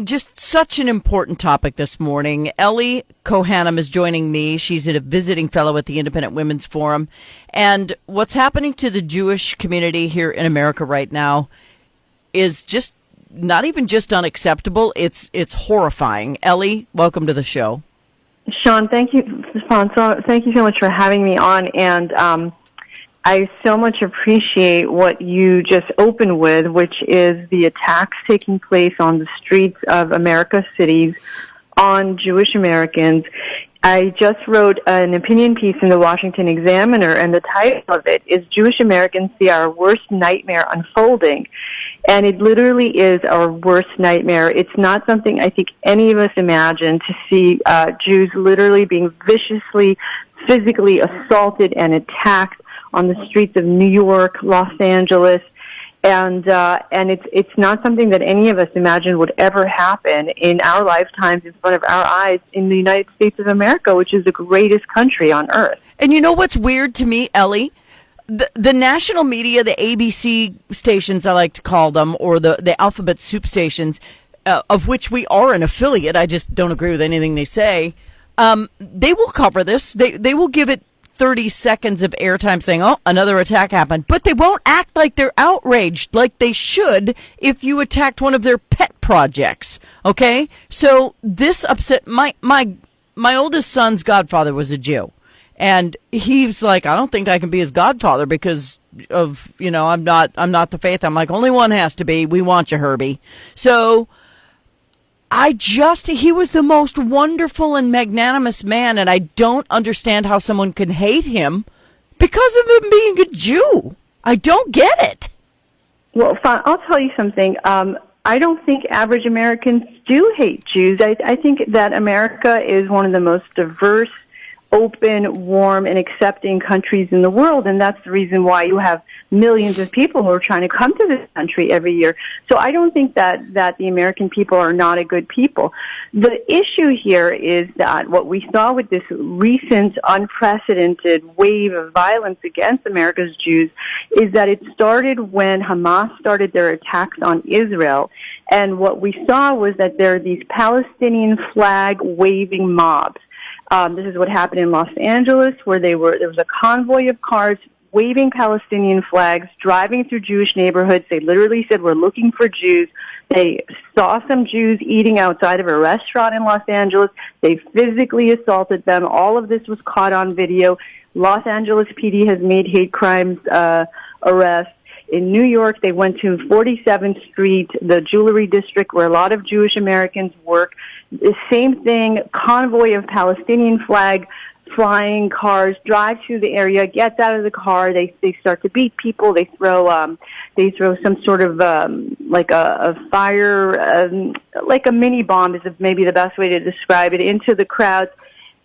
Just such an important topic this morning. Ellie Kohanim is joining me. She's a visiting fellow at the Independent Women's Forum. And what's happening to the Jewish community here in America right now is just not even just unacceptable. It's horrifying. Ellie, welcome to the show. Sean, thank you, Fonso. Thank you so much for having me on. And I so much appreciate what you just opened with, which is the attacks taking place on the streets of America's cities on Jewish Americans. I just wrote an opinion piece in the Washington Examiner, and the title of it is Jewish Americans See Our Worst Nightmare Unfolding. And it literally is our worst nightmare. It's not something I think any of us imagined, to see Jews literally being viciously, physically assaulted and attacked on the streets of New York, Los Angeles, and it's not something that any of us imagined would ever happen in our lifetimes in front of our eyes in the United States of America, which is the greatest country on earth. And you know what's weird to me, Ellie? The national media, the ABC stations, I like to call them, or the alphabet soup stations, of which we are an affiliate, I just don't agree with anything they say, they will cover this. They will give it 30 seconds of airtime saying, oh, another attack happened. But they won't act like they're outraged like they should if you attacked one of their pet projects. Okay? So this upset my oldest son's godfather was a Jew. And he's like, I don't think I can be his godfather because of, I'm not the faith. I'm like, only one has to be. We want you, Herbie. So he was the most wonderful and magnanimous man, and I don't understand how someone can hate him because of him being a Jew. I don't get it. Well, I'll tell you something. I don't think average Americans do hate Jews. I think that America is one of the most diverse, open, warm, and accepting countries in the world, and that's the reason why you have millions of people who are trying to come to this country every year. So I don't think that the American people are not a good people. The issue here is that what we saw with this recent unprecedented wave of violence against America's Jews is that it started when Hamas started their attacks on Israel. And what we saw was that there are these Palestinian flag waving mobs. This is what happened in Los Angeles, where there was a convoy of cars waving Palestinian flags, driving through Jewish neighborhoods. They literally said, we're looking for Jews. They saw some Jews eating outside of a restaurant in Los Angeles. They physically assaulted them. All of this was caught on video. Los Angeles PD has made hate crimes arrests. In New York, they went to 47th Street, the jewelry district where a lot of Jewish Americans work. The same thing, convoy of Palestinian flag flying cars drive through the area, gets out of the car. They start to beat people. They throw some sort of like a fire, like a mini bomb is maybe the best way to describe it, into the crowds.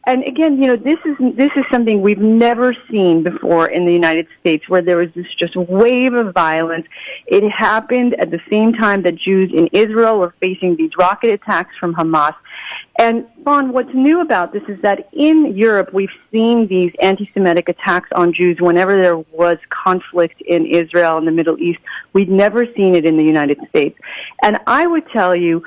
And again, this is something we've never seen before in the United States, where there was this just wave of violence. It happened at the same time that Jews in Israel were facing these rocket attacks from Hamas. And, Fawn, what's new about this is that in Europe, we've seen these anti-Semitic attacks on Jews whenever there was conflict in Israel and the Middle East. We'd never seen it in the United States. And I would tell you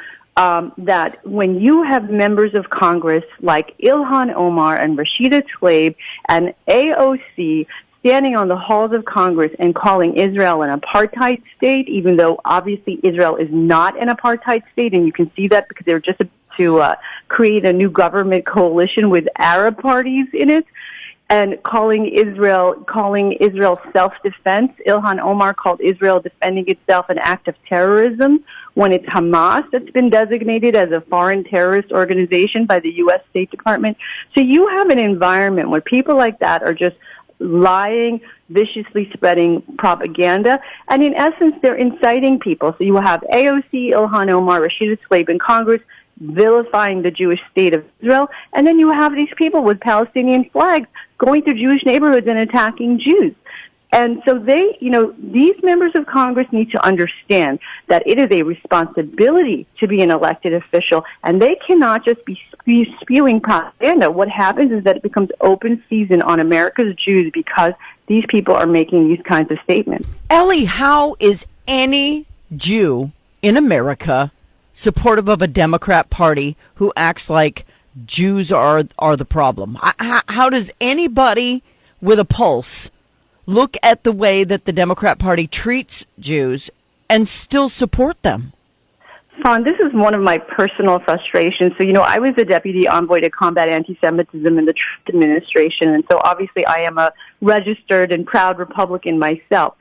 that when you have members of Congress like Ilhan Omar and Rashida Tlaib and AOC standing on the halls of Congress and calling Israel an apartheid state, even though obviously Israel is not an apartheid state, and you can see that because they're just to create a new government coalition with Arab parties in it, and calling Israel self-defense. Ilhan Omar called Israel defending itself an act of terrorism when it's Hamas that's been designated as a foreign terrorist organization by the U.S. State Department. So you have an environment where people like that are just lying, viciously spreading propaganda, and in essence, they're inciting people. So you have AOC, Ilhan Omar, Rashida Tlaib in Congress vilifying the Jewish state of Israel, and then you have these people with Palestinian flags going through Jewish neighborhoods and attacking Jews. And so these members of Congress need to understand that it is a responsibility to be an elected official, and they cannot just be spewing propaganda. What happens is that it becomes open season on America's Jews because these people are making these kinds of statements. Ellie, how is any Jew in America supportive of a Democrat Party who acts like Jews are the problem? How does anybody with a pulse look at the way that the Democrat Party treats Jews and still support them? Fawn, this is one of my personal frustrations. So, I was the deputy envoy to combat anti-Semitism in the Trump administration, and so obviously I am a registered and proud Republican myself.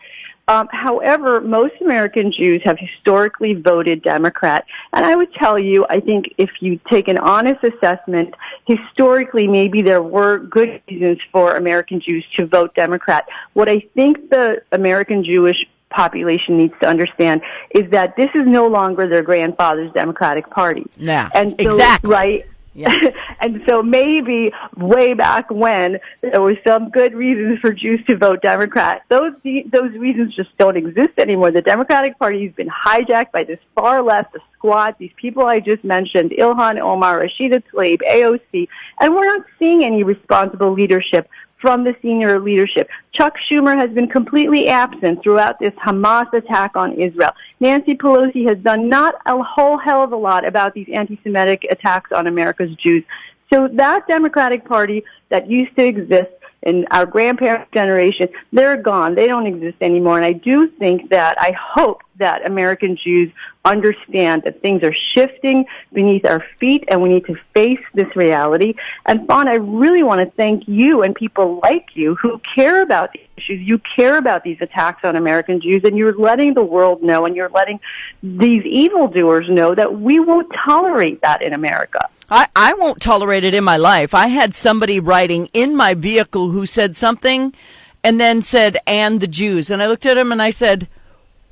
However, most American Jews have historically voted Democrat. And I would tell you, I think if you take an honest assessment, historically maybe there were good reasons for American Jews to vote Democrat. What I think the American Jewish population needs to understand is that this is no longer their grandfather's Democratic Party. Yeah, and so, exactly. Right? Yeah. And so maybe way back when there were some good reasons for Jews to vote Democrat. Those reasons just don't exist anymore. The Democratic Party has been hijacked by this far left, the squad, these people I just mentioned, Ilhan Omar, Rashida Tlaib, AOC, and we're not seeing any responsible leadership from the senior leadership. Chuck Schumer has been completely absent throughout this Hamas attack on Israel. Nancy Pelosi has done not a whole hell of a lot about these anti-Semitic attacks on America's Jews. So that Democratic Party that used to exist in our grandparents' generation, they're gone. They don't exist anymore. And I do think that, I hope that American Jews understand that things are shifting beneath our feet and we need to face this reality. And Fawn, I really want to thank you and people like you who care about these issues. You care about these attacks on American Jews, and you're letting the world know, and you're letting these evildoers know that we won't tolerate that in America. I won't tolerate it in my life. I had somebody riding in my vehicle who said something and then said, "and the Jews." And I looked at him and I said,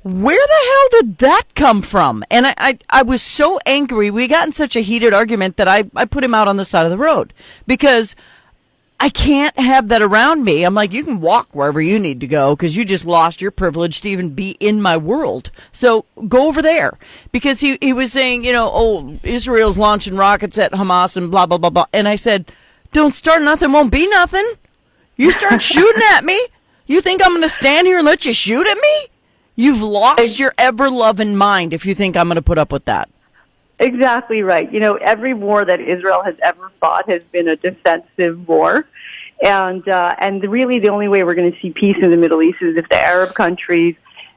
where the hell did that come from? And I was so angry. We got in such a heated argument that I put him out on the side of the road because I can't have that around me. I'm like, you can walk wherever you need to go because you just lost your privilege to even be in my world. So go over there. Because he was saying, Israel's launching rockets at Hamas and blah, blah, blah, blah. And I said, don't start nothing, won't be nothing. You start shooting at me. You think I'm going to stand here and let you shoot at me? You've lost your ever-loving mind if you think I'm going to put up with that. Exactly right. Every war that Israel has ever fought has been a defensive war. And really the only way we're going to see peace in the Middle East is if the Arab countries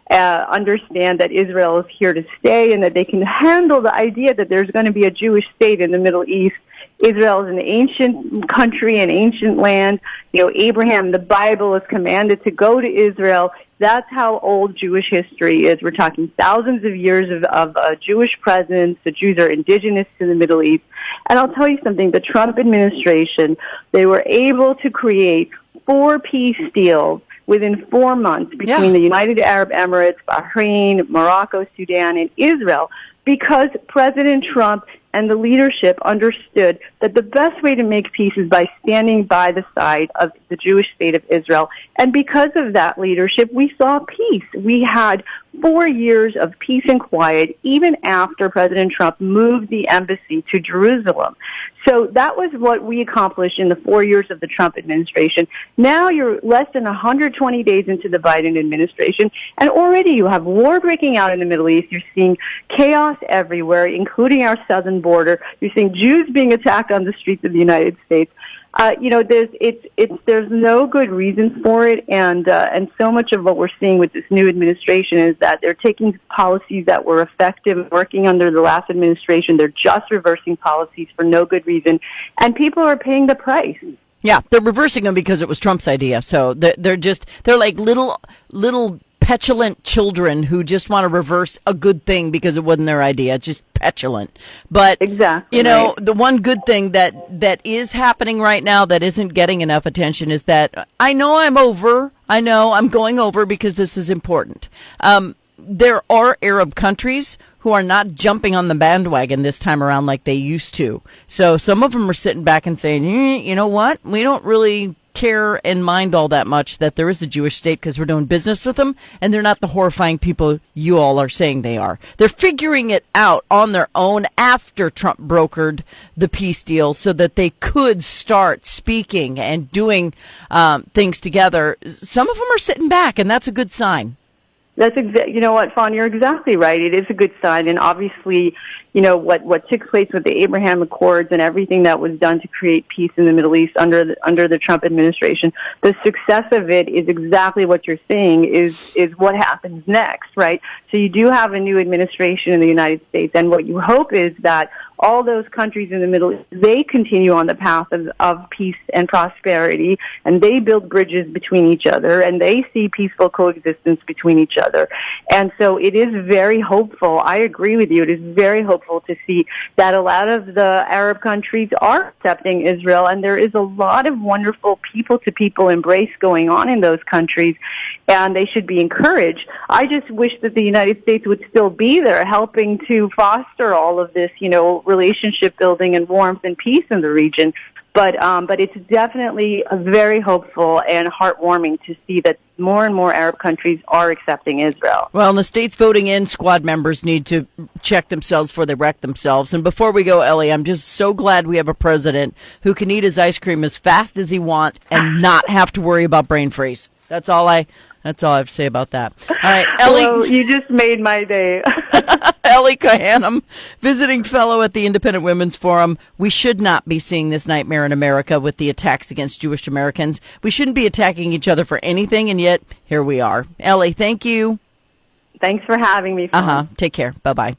understand that Israel is here to stay and that they can handle the idea that there's going to be a Jewish state in the Middle East. Israel is an ancient country, an ancient land. Abraham, the Bible is commanded to go to Israel. That's how old Jewish history is. We're talking thousands of years of Jewish presence. The Jews are indigenous to the Middle East. And I'll tell you something, the Trump administration, they were able to create 4 peace deals within 4 months between the United Arab Emirates, Bahrain, Morocco, Sudan, and Israel because President Trump and the leadership understood that the best way to make peace is by standing by the side of the Jewish state of Israel. And because of that leadership, we saw peace. We had 4 years of peace and quiet, even after President Trump moved the embassy to Jerusalem. So that was what we accomplished in the 4 years of the Trump administration. Now you're less than 120 days into the Biden administration, and already you have war breaking out in the Middle East. You're seeing chaos everywhere, including our southern border. You're seeing Jews being attacked on the streets of the United States. There's no good reason for it, and so much of what we're seeing with this new administration is that they're taking policies that were effective working under the last administration. They're just reversing policies for no good reason, and people are paying the price. Yeah, they're reversing them because it was Trump's idea. So they're like little petulant children who just want to reverse a good thing because it wasn't their idea. It's just petulant. But, exactly, the one good thing that is happening right now that isn't getting enough attention is that I know I'm going over because this is important. There are Arab countries who are not jumping on the bandwagon this time around like they used to. So some of them are sitting back and saying, you know what? We don't really care and mind all that much that there is a Jewish state because we're doing business with them, and they're not the horrifying people you all are saying they are. They're figuring it out on their own after Trump brokered the peace deal so that they could start speaking and doing things together. Some of them are sitting back, and that's a good sign. You know what, Fawn, you're exactly right. It is a good sign, and obviously, you know what took place with the Abraham Accords and everything that was done to create peace in the Middle East under the Trump administration. The success of it is exactly what you're saying is what happens next, right? So you do have a new administration in the United States, and what you hope is that all those countries in the Middle East, they continue on the path of peace and prosperity, and they build bridges between each other, and they see peaceful coexistence between each other. And so it is very hopeful. I agree with you. It is very hopeful to see that a lot of the Arab countries are accepting Israel, and there is a lot of wonderful people-to-people embrace going on in those countries, and they should be encouraged. I just wish that the United States would still be there helping to foster all of this, you know, relationship building and warmth and peace in the region. But it's definitely very hopeful and heartwarming to see that more and more Arab countries are accepting Israel. Well, and the states voting in squad members need to check themselves before they wreck themselves. And before we go, Ellie, I'm just so glad we have a president who can eat his ice cream as fast as he wants and not have to worry about brain freeze. That's all I have to say about that. All right, Ellie. Well, you just made my day. Ellie Cohanum, visiting fellow at the Independent Women's Forum. We should not be seeing this nightmare in America with the attacks against Jewish Americans. We shouldn't be attacking each other for anything, and yet here we are. Ellie, thank you. Thanks for having me. Take care. Bye-bye.